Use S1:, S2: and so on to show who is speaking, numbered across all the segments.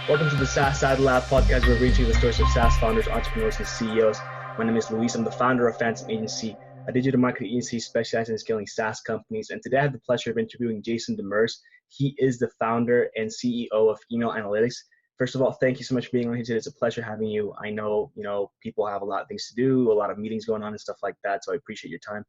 S1: Welcome to the SaaS AdLab podcast. We're reaching the stories of SaaS founders, entrepreneurs, and CEOs. My name is Luis. I'm the founder of Fantôm Agency, a digital marketing agency specializing in scaling SaaS companies. And today I have the pleasure of interviewing Jayson DeMers. He is the founder and CEO of Email Analytics. First of all, thank you so much for being on here today. It's a pleasure having you. I know, people have a lot of things to do, a lot of meetings going on and stuff like that. So I appreciate your time.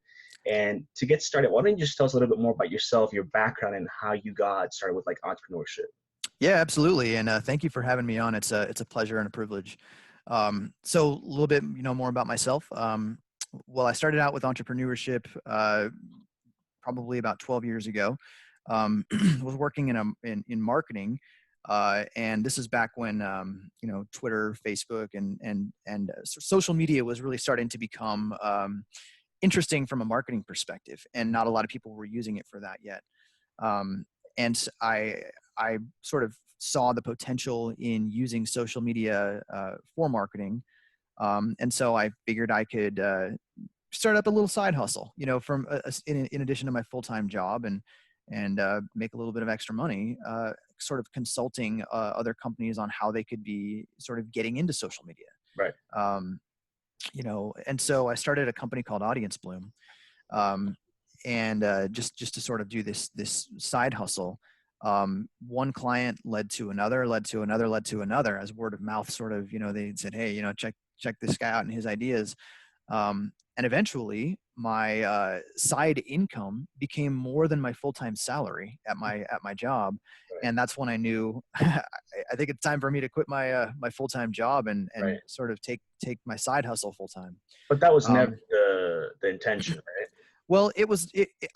S1: And to get started, why don't you just tell us a little bit more about yourself, your background, and how you got started with entrepreneurship?
S2: Yeah, absolutely. And thank you for having me on. It's a pleasure and a privilege. So a little bit, more about myself. Well, I started out with entrepreneurship probably about 12 years ago. Was working in marketing, and this is back when Twitter, Facebook, and social media was really starting to become interesting from a marketing perspective, and not a lot of people were using it for that yet. And I sort of saw the potential in using social media for marketing. And so I figured I could start up a little side hustle, from in addition to my full-time job and make a little bit of extra money, sort of consulting other companies on how they could be sort of getting into social media.
S1: Right.
S2: And so I started a company called Audience Bloom. And just to sort of do this side hustle. One client led to another, as word of mouth sort of, they said, hey, check this guy out and his ideas. And eventually my side income became more than my full-time salary at my job.
S1: Right.
S2: And that's when I knew I think it's time for me to quit my full-time job and
S1: Right.
S2: sort of take my side hustle full-time.
S1: But that was never the intention, right?
S2: Well,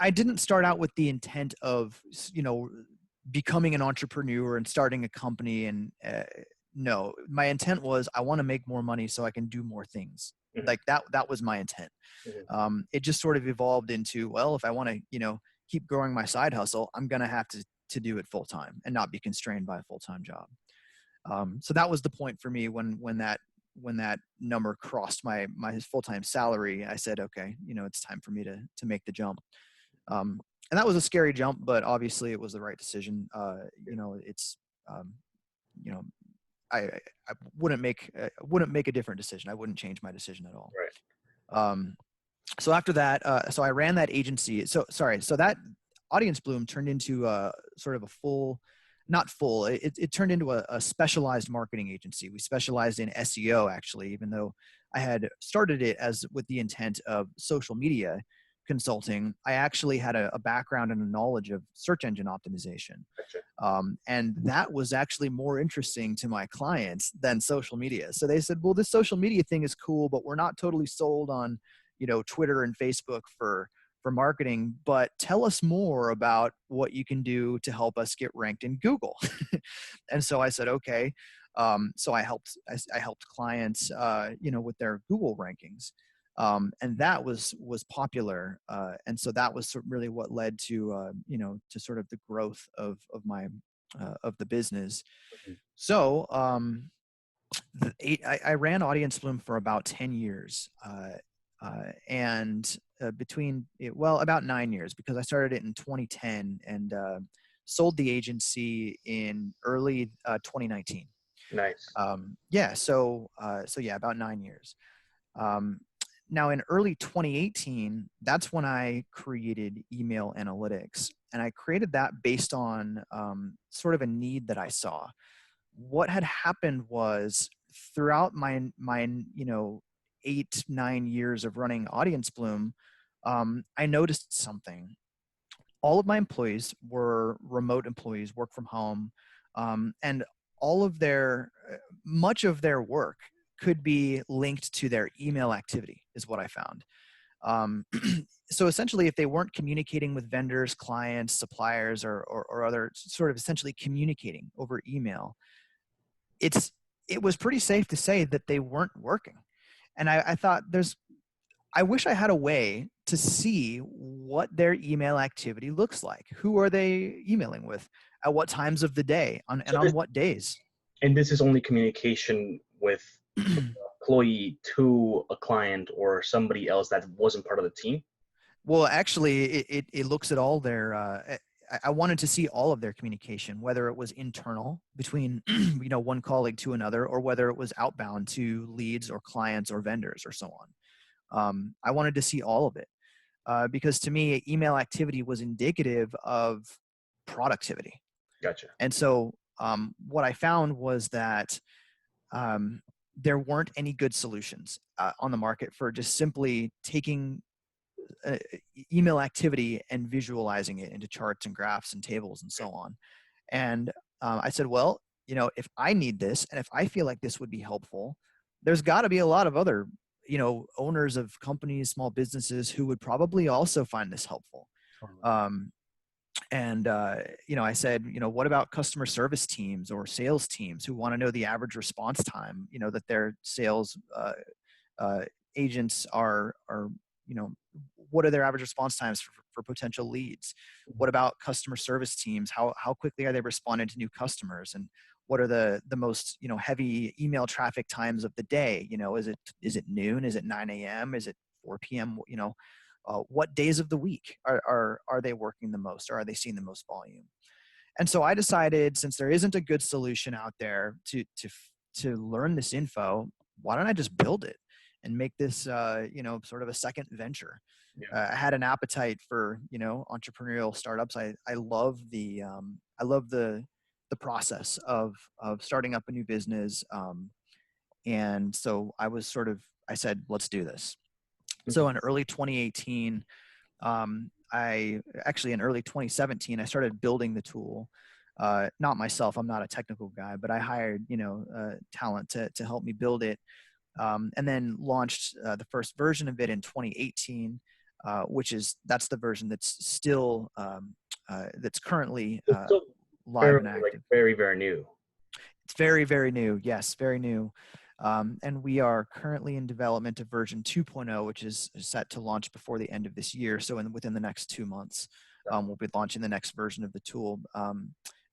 S2: I didn't start out with the intent of, becoming an entrepreneur and starting a company. And no, my intent was I want to make more money so I can do more things.
S1: Mm-hmm.
S2: Like that was my intent.
S1: Mm-hmm.
S2: It just sort of evolved into, well, if I want to, keep growing my side hustle, I'm going to have to do it full time and not be constrained by a full-time job. So that was the point for me when that number crossed my full-time salary. I said, okay, it's time for me to make the jump. And that was a scary jump, but obviously it was the right decision. I wouldn't make a different decision. I wouldn't change my decision at all.
S1: Right.
S2: So after that, so I ran that agency. So that Audience Bloom turned into sort of a full, not full. It turned into a specialized marketing agency. We specialized in SEO, actually, even though I had started it with the intent of social media consulting. I actually had a background and a knowledge of search engine optimization.
S1: Gotcha.
S2: And that was actually more interesting to my clients than social media. So they said, well, this social media thing is cool, but we're not totally sold on, Twitter and Facebook for marketing, but tell us more about what you can do to help us get ranked in Google. And so I said, okay. So I helped clients, with their Google rankings. And that was popular. And so that was really what led to, to sort of the growth of my, of the business.
S1: Mm-hmm.
S2: So I ran Audience Bloom for about 10 years. And about 9 years, because I started it in 2010 and sold the agency in early 2019.
S1: Nice.
S2: So about 9 years. Now in early 2018, that's when I created Email Analytics, and I created that based on sort of a need that I saw. What had happened was throughout my 8-9 years of running Audience Bloom, I noticed something. All of my employees were remote employees, work from home, and much of their work could be linked to their email activity, is what I found. So essentially, if they weren't communicating with vendors, clients, suppliers, or other sort of essentially communicating over email, it was pretty safe to say that they weren't working. And I thought I wish I had a way to see what their email activity looks like. Who are they emailing with? At what times of the day? On what days?
S1: And this is only communication with an employee to a client or somebody else that wasn't part of the team?
S2: Well, actually, it looks at all their I wanted to see all of their communication, whether it was internal between, one colleague to another, or whether it was outbound to leads or clients or vendors or so on. I wanted to see all of it because to me, email activity was indicative of productivity.
S1: Gotcha.
S2: And so what I found was that there weren't any good solutions on the market for just simply taking email activity and visualizing it into charts and graphs and tables and so on. And I said, well, if I need this and if I feel like this would be helpful, there's got to be a lot of other, owners of companies, small businesses who would probably also find this helpful. I said, what about customer service teams or sales teams who want to know the average response time, that their sales agents are, what are their average response times for potential leads? What about customer service teams? How quickly are they responding to new customers? And what are the most, heavy email traffic times of the day? Is it noon? Is it 9 a.m.? Is it 4 p.m.? What days of the week are they working the most, or are they seeing the most volume? And so I decided, since there isn't a good solution out there to learn this info, why don't I just build it and make this, sort of a second venture? I had an appetite for, entrepreneurial startups. I love the process of starting up a new business. And so I said, let's do this. So in early 2018, in early 2017, I started building the tool. Not myself, I'm not a technical guy, but I hired, talent to help me build it. And then launched the first version of it in 2018, that's the version that's still, that's currently live and active.
S1: Like very, very new.
S2: It's very, very new. Yes, very new. And we are currently in development of version 2.0, which is set to launch before the end of this year. So within the next 2 months, we'll be launching the next version of the tool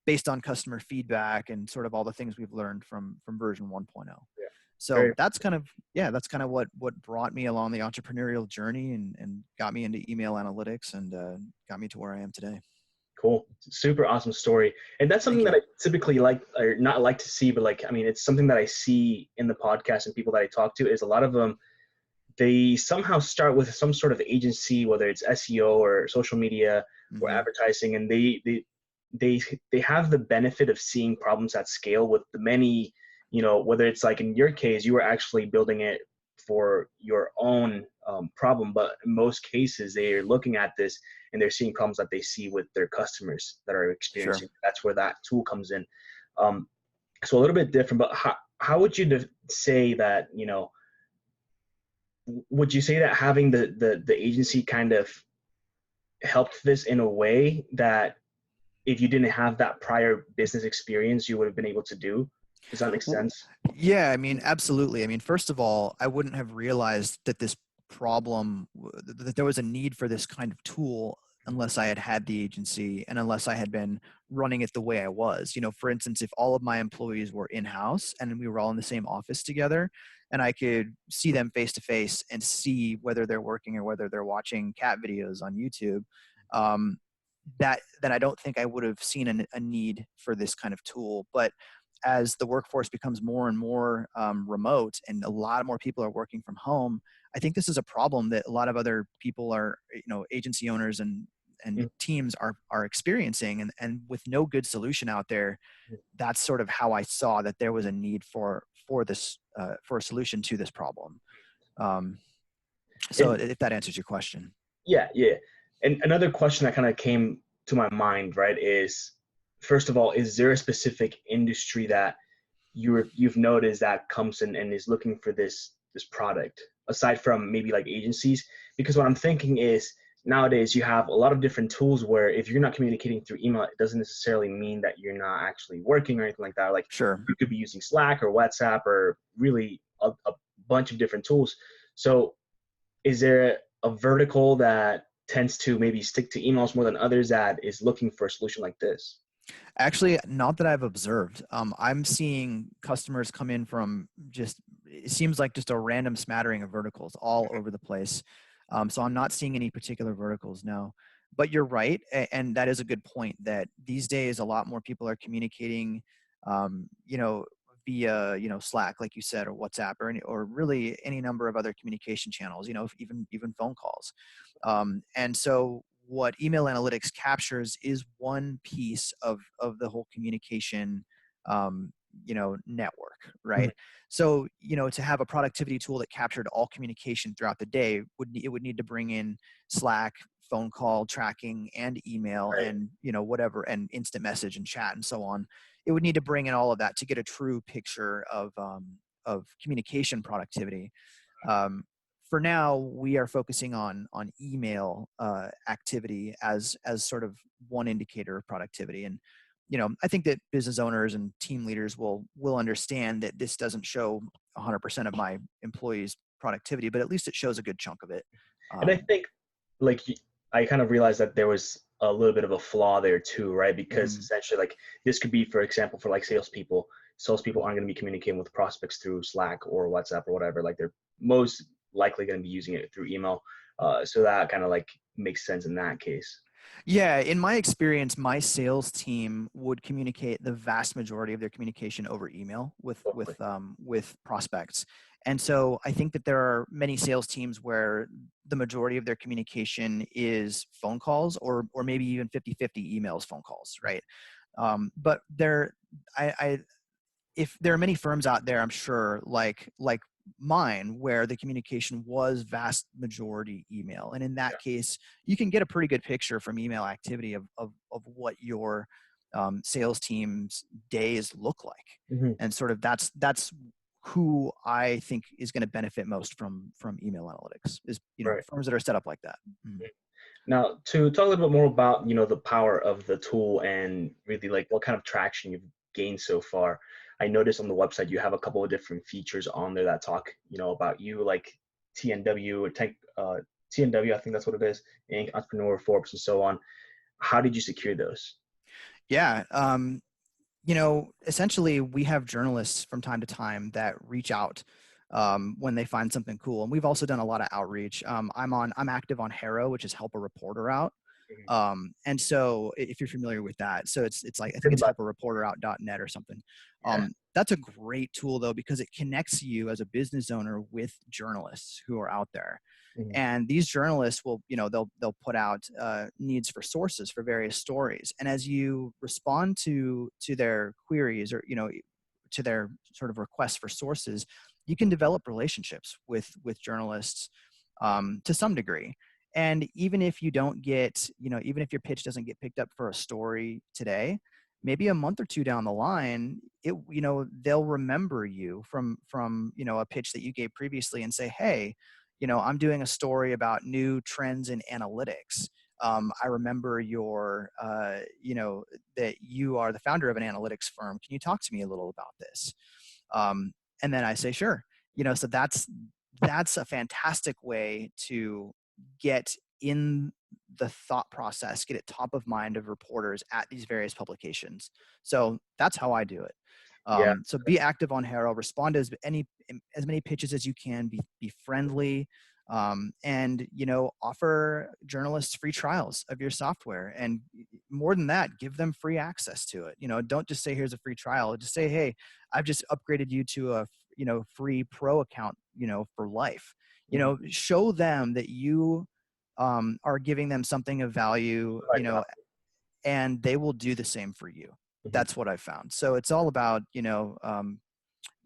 S2: based on customer feedback and sort of all the things we've learned from version 1.0.
S1: Yeah.
S2: So that's kind of what brought me along the entrepreneurial journey and got me into email analytics and got me to where I am today.
S1: Cool. Super awesome story. And that's something that I typically like, or not like to see, but it's something that I see in the podcast and people that I talk to is a lot of them, they somehow start with some sort of agency, whether it's SEO or social media or advertising. And they have the benefit of seeing problems at scale with the many, whether it's like in your case, you were actually building it for your own problem, but in most cases they're looking at this and they're seeing problems that they see with their customers that are experiencing. Sure. That's where that tool comes in. So a little bit different, but how would you say that, would you say that having the agency kind of helped this in a way that if you didn't have that prior business experience, you would have been able to do? Does that make sense?
S2: Yeah, absolutely. First of all, I wouldn't have realized that that there was a need for this kind of tool unless I had the agency and unless I had been running it the way I was. For instance, if all of my employees were in-house and we were all in the same office together and I could see them face to face and see whether they're working or whether they're watching cat videos on YouTube, then I don't think I would have seen a need for this kind of tool. But as the workforce becomes more and more remote and a lot more people are working from home, I think this is a problem that a lot of other people are, agency owners and teams are experiencing. And with no good solution out there, that's sort of how I saw that there was a need for this, for a solution to this problem. If that answers your question.
S1: Yeah. And another question that kind of came to my mind, right, is, first of all, is there a specific industry that you've noticed that comes in and is looking for this product, aside from maybe like agencies? Because what I'm thinking is nowadays you have a lot of different tools where if you're not communicating through email, it doesn't necessarily mean that you're not actually working or anything like that. Like,
S2: sure,
S1: you could be using Slack or WhatsApp or really a bunch of different tools. So is there a vertical that tends to maybe stick to emails more than others that is looking for a solution like this?
S2: Actually, not that I've observed. I'm seeing customers come in from it seems like just a random smattering of verticals all over the place. So I'm not seeing any particular verticals, no. But you're right, and that is a good point, that these days a lot more people are communicating, you know, via, you know, Slack, like you said, or WhatsApp, or really any number of other communication channels, you know, even phone calls. And so what email analytics captures is one piece of the whole communication, um, you know, network,
S1: Mhm.
S2: right? So, you know, to have a productivity tool that captured all communication throughout the day, would need to bring in Slack, phone call tracking, and email,
S1: Right.
S2: and, you know, whatever, and instant message and chat and so on. It would need to bring in all of that to get a true picture of communication productivity. Um, for now, we are focusing on email activity as sort of one indicator of productivity. And, you know, I think that business owners and team leaders will understand that this doesn't show 100% of my employees' productivity, but at least it shows a good chunk of it.
S1: And I
S2: Um,
S1: think like I kind of realized that there was a little bit of a flaw there too, right? Because
S2: mhm.
S1: essentially, like this could be, for example, for like salespeople. Salespeople aren't going to be communicating with prospects through Slack or WhatsApp or whatever. Like they're most likely going to be using it through email. So that kind of like makes sense in that case.
S2: Yeah, in my experience, my sales team would communicate the vast majority of their communication over email
S1: Totally.
S2: with prospects. And so I think that there are many sales teams where the majority of their communication is phone calls, or maybe even 50-50 emails, phone calls, right? But I if there are many firms out there, I'm sure, like mine, where the communication was vast majority email. And in that case, you can get a pretty good picture from email activity of what your sales team's days look like.
S1: Hmm.
S2: And sort of that's who I think is going to benefit most from email analytics, is, you know,
S1: Right.
S2: firms that are set up like that. Mhm.
S1: Now, to talk a little bit more about, the power of the tool and really like what kind of traction you've gained so far. I noticed on the website you have a couple of different features on there that talk, about you, like TNW or TNW, I think that's what it is, Inc., Entrepreneur, Forbes, and so on. How did you secure those?
S2: Yeah. You know, essentially, we have journalists from time to time that reach out when they find something cool, and we've also done a lot of outreach. I'm active on Haro, which is help a reporter out.
S1: Mhm.
S2: And so if you're familiar with that, so it's like, I think
S1: Heard
S2: it's
S1: about-
S2: helpareporterout.net or something.
S1: Yeah.
S2: That's a great tool though, because it connects you as a business owner with journalists who are out there.
S1: Mhm.
S2: And these journalists will, you know, they'll put out needs for sources for various stories, and as you respond to their queries, or, you know, to their sort of requests for sources, you can develop relationships with journalists to some degree. And even if you don't get, you know, even if your pitch doesn't get picked up for a story today, maybe a month or two down the line, you know, they'll remember you from, you know, a pitch that you gave previously, and say, hey, you know, I'm doing a story about new trends in analytics. I remember you know, that you are the founder of an analytics firm. Can you talk to me a little about this? And then I say, sure. You know, so that's a fantastic way to get in the thought process, get it top of mind of reporters at these various publications. So that's how I do it.
S1: Yeah.
S2: So be active on Haro, respond to as many pitches as you can, be friendly, and, you know, offer journalists free trials of your software, and more than that, give them free access to it. You know, don't just say, here's a free trial. Just say, hey, I've just upgraded you to a, you know, free pro account, you know, for life. You
S1: Mhm.
S2: know, show them that you are giving them something of value, you
S1: Like
S2: know,
S1: that.
S2: and they will do the same for you.
S1: Mhm.
S2: That's what I've found. So it's all about, you know,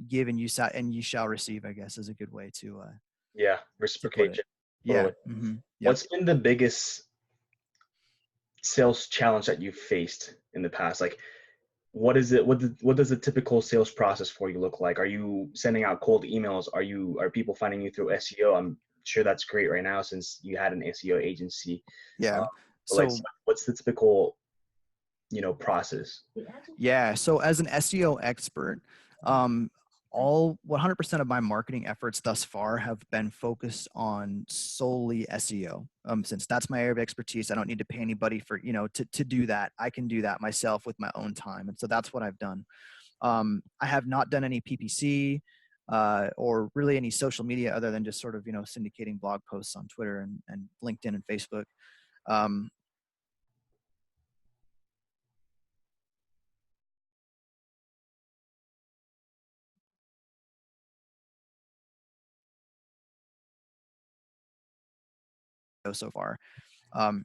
S2: give and and you shall receive, I guess, is a good way
S1: Yeah.
S2: to put it.
S1: Reciprocation.
S2: Yeah.
S1: Totally.
S2: Yep.
S1: What's been the biggest sales challenge that you've faced in the past? Like, what is it? What does a typical sales process for you look like? Are you sending out cold emails? Are people finding you through SEO? I'm sure that's great right now since you had an SEO agency.
S2: Yeah.
S1: Uh, but like,
S2: So
S1: what's the typical, process?
S2: yeah. So as an SEO expert, um, all 100% of my marketing efforts thus far have been focused on solely SEO. Since that's my area of expertise, I don't need to pay anybody for, you know, to do that. I can do that myself with my own time. And so that's what I've done. I have not done any PPC or really any social media, other than just sort of, you know, syndicating blog posts on Twitter and LinkedIn and Facebook. Um, so far. Um,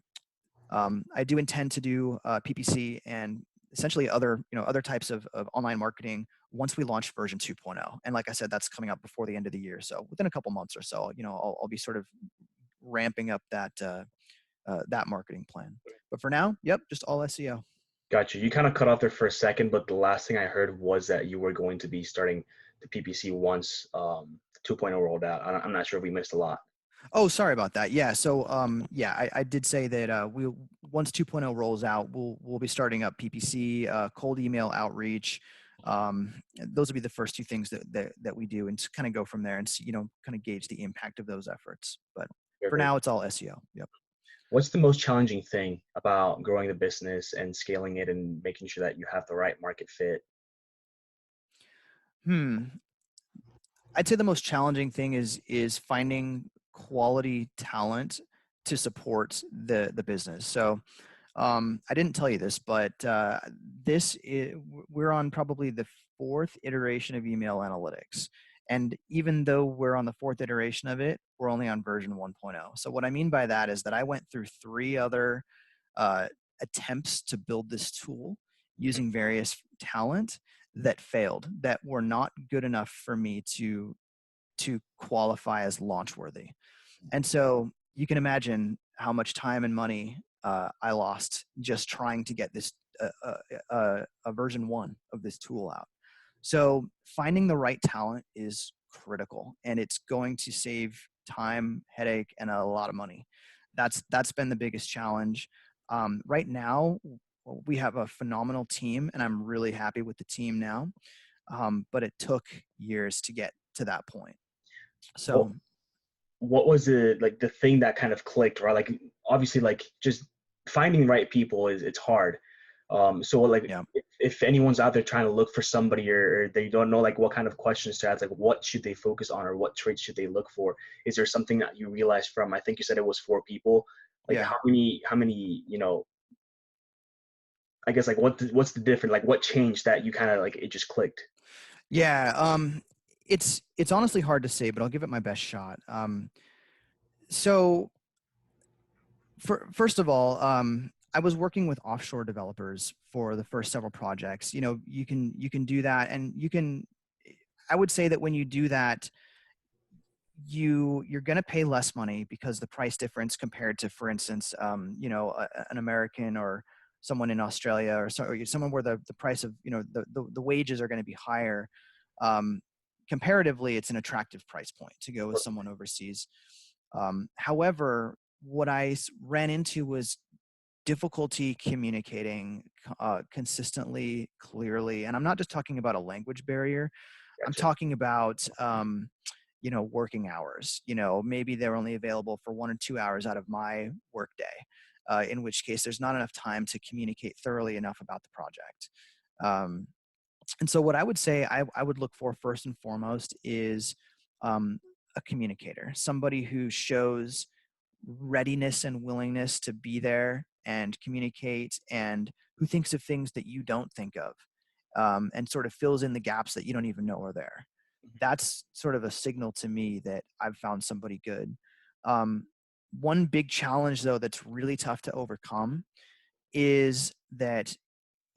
S2: I do intend to do PPC and essentially other types of online marketing once we launch version 2.0. And like I said, that's coming up before the end of the year. So within a couple months or so, I'll be sort of ramping up that marketing plan. But for now, yep, just all SEO.
S1: Gotcha. You kind of cut off there for a second, but the last thing I heard was that you were going to be starting the PPC once 2.0 rolled out. I'm not sure if we missed a lot.
S2: Oh, sorry about that. Yeah. So, I did say that once 2.0 rolls out, we'll be starting up PPC, cold email outreach. Those will be the first two things that we do, and kind of go from there and see, kind of gauge the impact of those efforts. But
S1: Very,
S2: for
S1: very.
S2: now, it's all SEO. Yep.
S1: What's the most challenging thing about growing the business and scaling it and making sure that you have the right market fit?
S2: I'd say the most challenging thing is finding quality talent to support the business. So I didn't tell you this, but we're on probably the fourth iteration of email analytics. And even though we're on the fourth iteration of it, we're only on version 1.0. So what I mean by that is that I went through 3 other attempts to build this tool using various talent that failed, that were not good enough for me to qualify as launch worthy. And so you can imagine how much time and money I lost just trying to get this a version 1 of this tool out. So finding the right talent is critical, and it's going to save time, headache, and a lot of money. That's been the biggest challenge. Right now, we have a phenomenal team, and I'm really happy with the team now. But it took years to get to that point.
S1: What
S2: So
S1: what was it like the thing that kind of clicked, right? Like obviously like just finding the right people is it's hard. So like
S2: yeah.
S1: if anyone's out there trying to look for somebody or they don't know like what kind of questions to ask, like what should they focus on or what traits should they look for? Is there something that you realized from, I think you said it was 4 people, like
S2: Yeah.
S1: how many, I guess like what's the difference? Like what changed that you kind of like it just clicked?
S2: Yeah. It's honestly hard to say, but I'll give it my best shot. So first of all, I was working with offshore developers for the first several projects. You can do that, and I would say that when you do that, you're going to pay less money because the price difference compared to, for instance, an American or someone in Australia or someone where the price of, the wages are going to be higher. Um, Comparatively, it's an attractive price point to go with someone overseas. However, what I ran into was difficulty communicating consistently, clearly. And I'm not just talking about a language barrier. I'm
S1: Gotcha.
S2: talking about, working hours. Maybe they're only available for 1 or 2 hours out of my workday, in which case there's not enough time to communicate thoroughly enough about the project. Um, and so what I would say I would look for first and foremost is a communicator, somebody who shows readiness and willingness to be there and communicate, and who thinks of things that you don't think of, and sort of fills in the gaps that you don't even know are there. That's sort of a signal to me that I've found somebody good. One big challenge, though, that's really tough to overcome is that,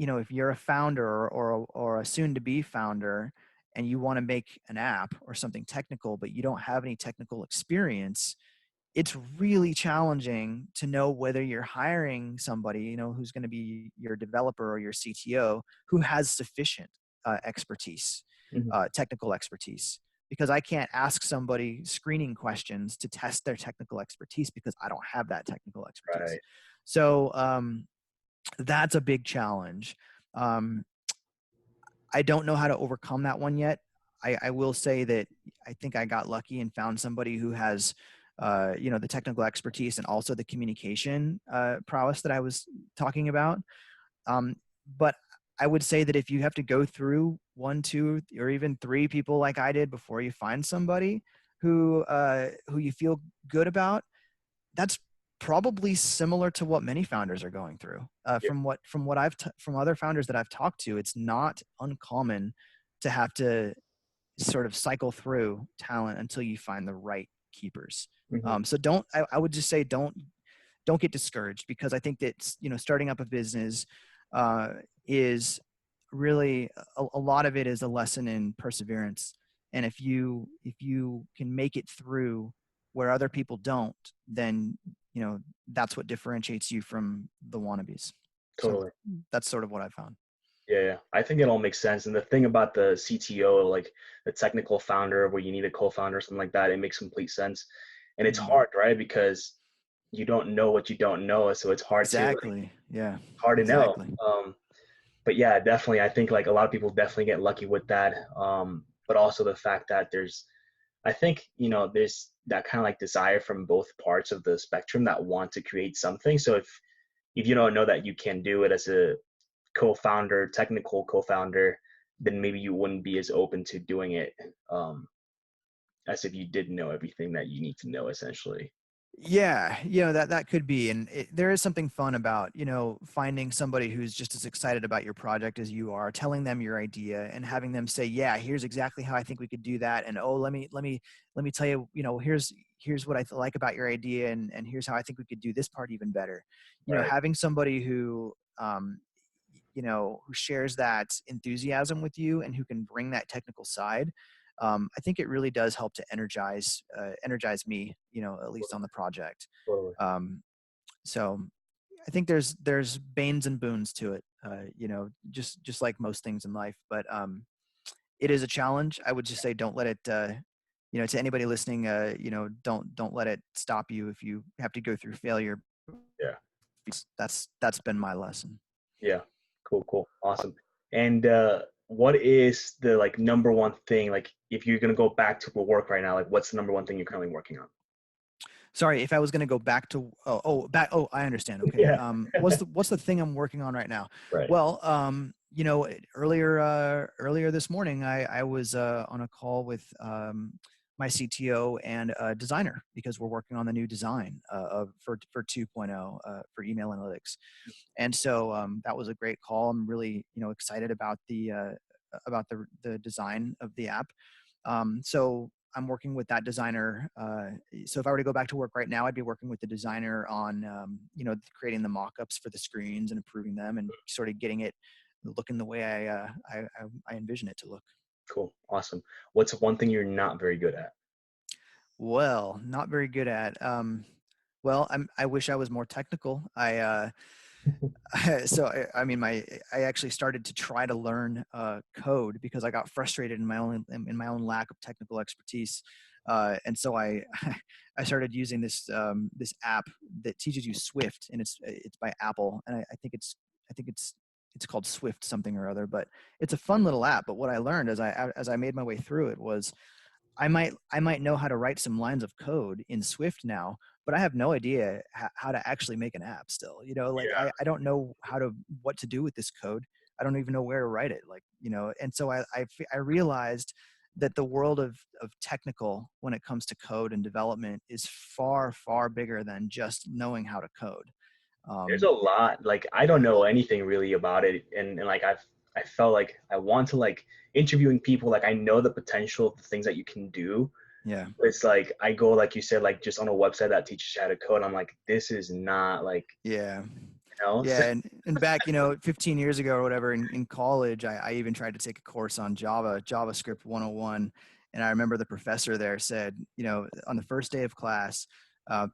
S2: if you're a founder or a soon-to-be founder and you want to make an app or something technical, but you don't have any technical experience, it's really challenging to know whether you're hiring somebody, who's going to be your developer or your CTO, who has sufficient expertise,
S1: Mhm.
S2: technical expertise. Because I can't ask somebody screening questions to test their technical expertise because I don't have that technical expertise.
S1: Right.
S2: So that's a big challenge. Um, I don't know how to overcome that one yet. I will say that I think I got lucky and found somebody who has, the technical expertise and also the communication prowess that I was talking about. But I would say that if you have to go through 1, 2, or even 3 people like I did before you find somebody who you feel good about, that's probably similar to what many founders are going through.
S1: Yeah.
S2: From what from other founders that I've talked to, it's not uncommon to have to sort of cycle through talent until you find the right keepers.
S1: Mhm.
S2: So I would just say don't get discouraged, because I think that, starting up a business is really a lot of it is a lesson in perseverance. And if you can make it through where other people don't, then that's what differentiates you from the wannabes. So
S1: Totally.
S2: that's sort of what I found.
S1: Yeah, yeah. I think it all makes sense. And the thing about the CTO, like the technical founder, where you need a co-founder or something like that, it makes complete sense. And it's
S2: Mhm.
S1: hard, right? Because you don't know what you don't know, so it's
S2: Exactly. Yeah,
S1: hard to know.
S2: exactly.
S1: But yeah, definitely, I think like a lot of people definitely get lucky with that. But also the fact that I think there's that kind of like desire from both parts of the spectrum that want to create something. So if you don't know that you can do it as a co-founder, technical co-founder, then maybe you wouldn't be as open to doing it um, as if you did know everything that you need to know, essentially.
S2: Yeah, that could be, and there is something fun about finding somebody who's just as excited about your project as you are, telling them your idea, and having them say, "Yeah, here's exactly how I think we could do that," and "Oh, let me tell you, here's what I like about your idea, and here's how I think we could do this part even better."
S1: Right.
S2: Having somebody who shares that enthusiasm with you and who can bring that technical side, I think it really does help to energize me, at least on the project.
S1: Totally.
S2: Um, so I think there's banes and boons to it, just like most things in life. But it is a challenge. I would just say don't let it. To anybody listening, don't let it stop you if you have to go through failure.
S1: Yeah.
S2: That's been my lesson.
S1: Yeah. Cool. Cool. Awesome. And what is the like number one thing? Like, if you're gonna go back to work right now, like, what's the number one thing you're currently working on?
S2: Sorry, if I was going to go back to back. Oh, I understand. Okay.
S1: Yeah.
S2: What's the thing I'm working on right now?
S1: Right.
S2: Well, earlier this morning, I was on a call with my CTO and a designer, because we're working on the new design for 2.0 for email analytics. And so that was a great call. I'm really excited about the design of the app. So I'm working with that designer. So if I were to go back to work right now, I'd be working with the designer on, creating the mock-ups for the screens and improving them and sort of getting it looking the way I envision it to look.
S1: Cool. Awesome. What's one thing you're not very good at?
S2: Well, not very good at. Well, I wish I was more technical. So I mean, I actually started to try to learn code because I got frustrated in my own lack of technical expertise, and so I I started using this app that teaches you Swift, and it's by Apple, and I think it's called Swift something or other, but it's a fun little app. But what I learned as I made my way through it was I might know how to write some lines of code in Swift now, but I have no idea how to actually make an app still. Like
S1: Yeah.
S2: I don't know what to do with this code. I don't even know where to write it. And so I realized that the world of technical when it comes to code and development is far, far bigger than just knowing how to code.
S1: There's a
S2: Um,
S1: lot. Like, I don't know anything really about it, and like I felt like I want to like interviewing people. Like, I know the potential of the things that you can do.
S2: yeah.
S1: But it's like I go, like you said, like just on a website that teaches you how to code. I'm like, this is not like
S2: Yeah.
S1: So,
S2: Yeah, and back, 15 years ago or whatever in college, I even tried to take a course on JavaScript 101. And I remember the professor there said, on the first day of class,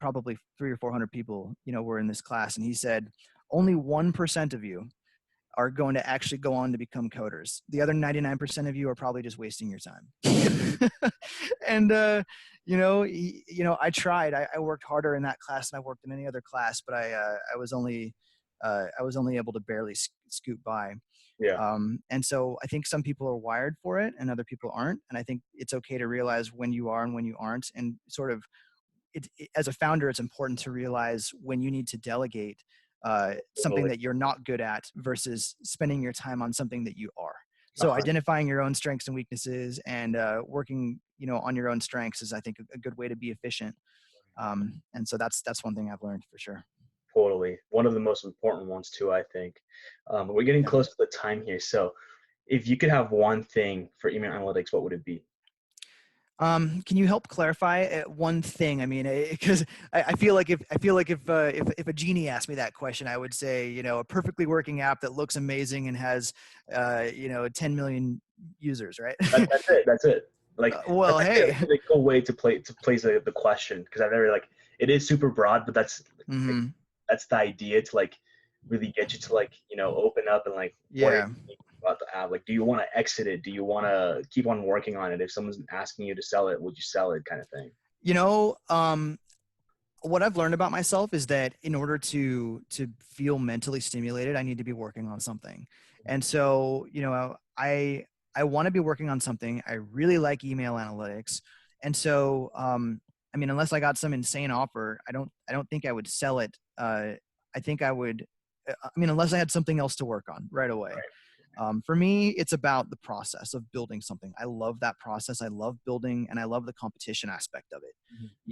S2: probably 300 or 400 people, were in this class. And he said, only 1% of you are going to actually go on to become coders. The other 99% of you are probably just wasting your time. And, I tried. I worked harder in that class than I worked in any other class, but I was only able to barely scoot by.
S1: yeah,
S2: And so I think some people are wired for it and other people aren't. And I think it's okay to realize when you are and when you aren't. And sort of, as a founder, it's important to realize when you need to delegate something
S1: totally.
S2: that you're not good at versus spending your time on something that you are. So
S1: 100.
S2: identifying your own strengths and weaknesses and working, on your own strengths is, I think, a good way to be efficient. And so that's one thing I've learned for sure.
S1: Totally. One of the most important ones too, I think. We're getting
S2: Yeah.
S1: close to the time here. So if you could have one thing for email analytics, what would it be?
S2: Can you help clarify one thing? I mean, because I feel like if a genie asked me that question, I would say, you know, a perfectly working app that looks amazing and has, 10 million users, right?
S1: That's it. That's it. Like
S2: Well,
S1: that's actually a
S2: hey.
S1: really cool way to place the question, because I've never like, it is super broad, but like,
S2: Hmm.
S1: that's the idea, to like really get you to like, open up and like, what are you
S2: Yeah.
S1: thinking about the app? Like, do you want to exit it? Do you want to keep on working on it? If someone's asking you to sell it, would you sell it, kind of thing?
S2: You know, what I've learned about myself is that in order to feel mentally stimulated, I need to be working on something. And so, I want to be working on something. I really like email analytics. And so, I mean, unless I got some insane offer, I don't think I would sell it. I think I would, I mean, unless I had something else to work on right away.
S1: Right.
S2: For me, it's about the process of building something. I love that process. I love building, and I love the competition aspect of it.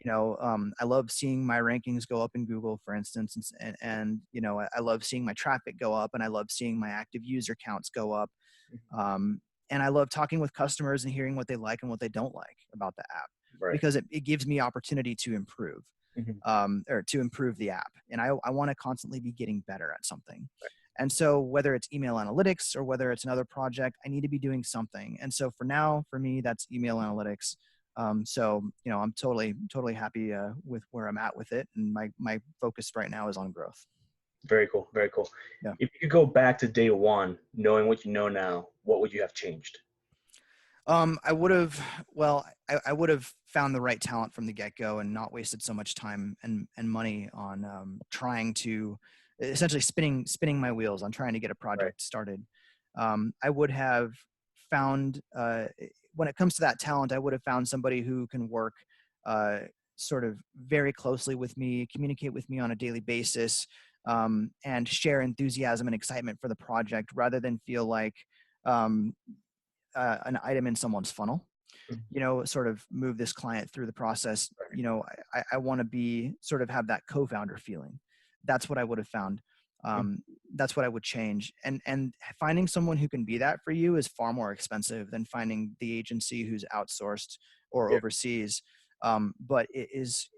S1: Mhm.
S2: I love seeing my rankings go up in Google, for instance, and I love seeing my traffic go up, and I love seeing my active user counts go up. Um, and I love talking with customers and hearing what they like and what they don't like about the app,
S1: Right.
S2: because it gives me opportunity to improve,
S1: Mhm.
S2: or to improve the app. And I want to constantly be getting better at something. And so whether it's email analytics or whether it's another project, I need to be doing something. And so for now, for me, that's email analytics. So, I'm totally happy with where I'm at with it. And my focus right now is on growth.
S1: Very cool. Very cool.
S2: Yeah.
S1: If you could go back to day one, knowing what you know now, what would you have changed?
S2: I would have, well, I would have found the right talent from the get-go and not wasted so much time and money on trying to essentially spinning my wheels on trying to get a
S1: Right.
S2: project started. I would have found, when it comes to that talent, I would have found somebody who can work uh, sort of very closely with me, communicate with me on a daily basis, and share enthusiasm and excitement for the project rather than feel like, um, an item in someone's funnel,
S1: Mhm.
S2: sort of move this client through the process. I want to be sort of have that co-founder feeling. That's what I would have found.
S1: Mhm.
S2: Um, that's what I would change. And finding someone who can be that for you is far more expensive than finding the agency who's outsourced or
S1: Yeah.
S2: overseas. But it's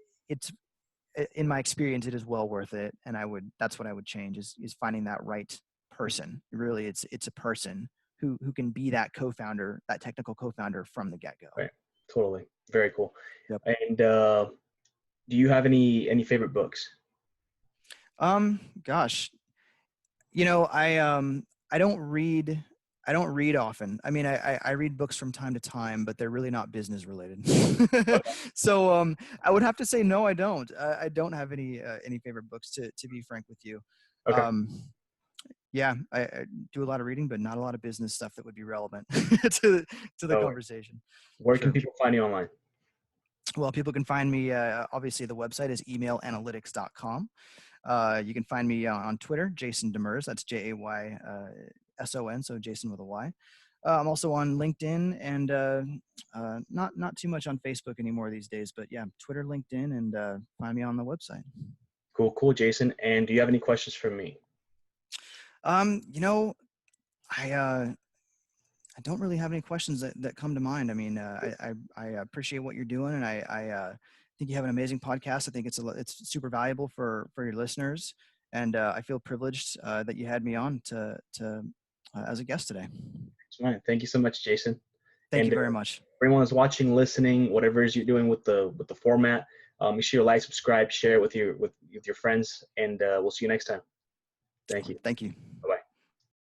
S2: in my experience, it is well worth it. And that's what I would change is finding that right person. Really, it's a person who can be that co-founder, that technical co-founder from the get-go.
S1: Right. Totally. Very cool.
S2: Yep.
S1: And do you have any favorite books?
S2: Gosh, I don't read often. I mean, I read books from time to time, but they're really not business related.
S1: Okay.
S2: So I would have to say no, I don't. I don't have any favorite books to be frank with you.
S1: Okay.
S2: Um, yeah, I do a lot of reading, but not a lot of business stuff that would be relevant to the
S1: So
S2: conversation. For
S1: where can
S2: sure.
S1: people find you online?
S2: Well, people can find me. Obviously, the website is emailanalytics.com. You can find me on Twitter, Jayson DeMers. That's JaySon, so Jason with a Y. I'm also on LinkedIn and not too much on Facebook anymore these days, but yeah, Twitter, LinkedIn, and find me on the website.
S1: Cool, cool, Jason. And do you have any questions for me?
S2: Um, you know, I uh, I don't really have any questions that come to mind. I mean, I appreciate what you're doing, and I think you have an amazing podcast. I think it's super valuable for your listeners, and I feel privileged that you had me on to as a guest today.
S1: All right. Thank you so much, Jason.
S2: Thank you
S1: And
S2: very much.
S1: for anyone who's watching, listening, whatever it is you're doing with the format, make sure you like, subscribe, share it with your friends, and we'll see you next time. Thank you.
S2: Thank you.
S1: Bye-bye.